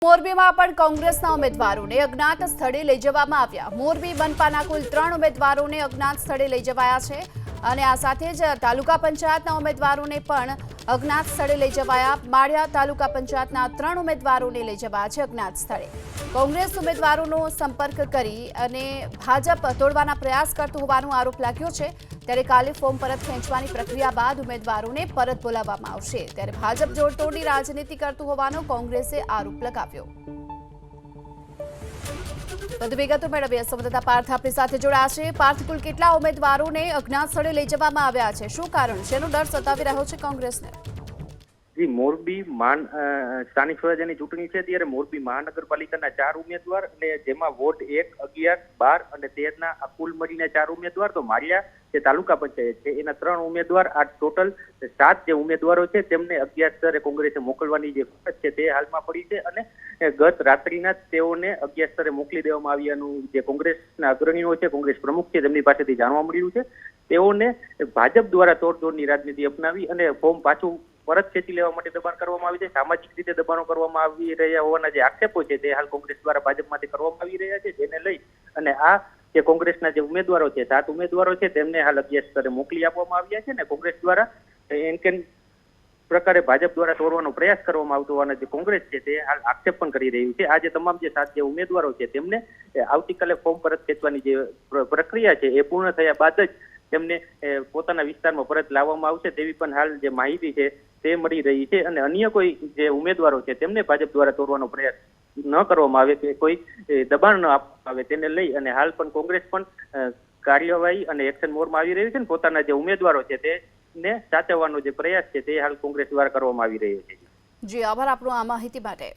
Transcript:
મોરબીમાં પણ કોંગ્રેસના ઉમેદવારોને અજ્ઞાત સ્થળે લઈ જવામાં આવ્યા। મોરબી મનપાના કુલ 3 ઉમેદવારોને અજ્ઞાત સ્થળે લઈ જવાયા છે અને આ સાથે જ તાલુકા પંચાયતના ઉમેદવારોને પણ અજ્ઞાત સ્થળે લઈ જવાયા। માળિયા તાલુકા પંચાયતના 3 ઉમેદવારોને લઈ જવાયા છે અજ્ઞાત સ્થળે। કોંગ્રેસ ઉમેદવારોનો સંપર્ક કરી અને ભાજપ તોડવાના પ્રયાસ કરતું હોવાનો આરોપ લાગ્યો છે। ત્યારે કાલે ફોર્મ પરત ખેંચવાની પ્રક્રિયા બાદ ઉમેદવારોને પરત બોલાવવામાં આવશે। ત્યારે ભાજપ જોડતોડની રાજનીતિ કરતું હોવાનો કોંગ્રેસે આરોપ લગાવ્યો। વધુ વિગતો મેળવીએ સંવાદદાતા પાર્થ આપણી સાથે જોડાયા છે। પાર્થ, કુલ કેટલા ઉમેદવારોને અજ્ઞાત સ્થળે લઈ જવામાં આવ્યા છે? શું કારણ છે? એનો ડર સતાવી રહ્યો છે કોંગ્રેસને? જી, મોરબી સ્થાનિક સ્વરાજ્યની ચૂંટણી છે ત્યારે મોરબી મહાનગરપાલિકાના 4 ઉમેદવાર અને જેમાં વોર્ડ 1, 11, 12 અને 13 ના કુલ મળીને 4 ઉમેદવાર, તો માળિયા જે તાલુકા પંચાયત છે એના 3 ઉમેદવાર, આ ટોટલ 7 જે ઉમેદવારો છે તેમને અજ્ઞાત સ્થળે કોંગ્રેસે મોકલવાની જે ફરજ છે તે હાલમાં પડી છે અને ગત રાત્રિના તેઓને અજ્ઞાત સ્થળે મોકલી દેવામાં આવ્યાનું જે કોંગ્રેસના અગ્રણીઓ છે, કોંગ્રેસ પ્રમુખ છે, તેમની પાસેથી જાણવા મળ્યું છે। તેઓને ભાજપ દ્વારા તોડજોડની રાજનીતિ અપનાવી અને ફોર્મ પાછું પરત ખેંચી લેવા માટે દબાણ કરવામાં આવી છે। સામાજિક રીતે દબાણો કરવામાં આવી રહ્યા હોવાના જે આક્ષેપો છે તે હાલ કોંગ્રેસ દ્વારા ભાજપમાંથી કરવામાં આવી રહ્યા છે, જેને લઈ અને આ જે કોંગ્રેસના જે ઉમેદવારો છે, 7 ઉમેદવારો છે, તેમને હાલ અજ્ઞાત સ્થળે મોકલી આપવામાં આવ્યા છે અને કોંગ્રેસ દ્વારા એનકેન પ્રકારે ભાજપ દ્વારા તોડવાનો પ્રયાસ કરવામાં આવતો હોવાના જે કોંગ્રેસ છે તે હાલ આક્ષેપ પણ કરી રહ્યું છે। આજે તમામ જે 7 જે ઉમેદવારો છે તેમને આવતીકાલે ફોર્મ પરત ખેંચવાની જે પ્રક્રિયા છે એ પૂર્ણ થયા બાદ જ તેમને પોતાના વિસ્તારમાં પરત લાવવામાં આવશે તેવી પણ હાલ જે માહિતી છે તે મળી રહી છે અને અન્ય કોઈ જે ઉમેદવારો છે તેમને ભાજપ દ્વારા તોડવાનો પ્રયાસ ન કરવામાં આવે કે કોઈ દબાણ ન આપવામાં આવે તેને લઈ અને હાલ પણ કોંગ્રેસ પણ કાર્યવાહી અને એક્શન મોડમાં આવી રહ્યું છે અને પોતાના જે ઉમેદવારો છે તેને સાચવવાનો જે પ્રયાસ છે તે હાલ કોંગ્રેસ દ્વારા કરવામાં આવી રહ્યો છે। જી, આભાર આપનો આ માહિતી માટે।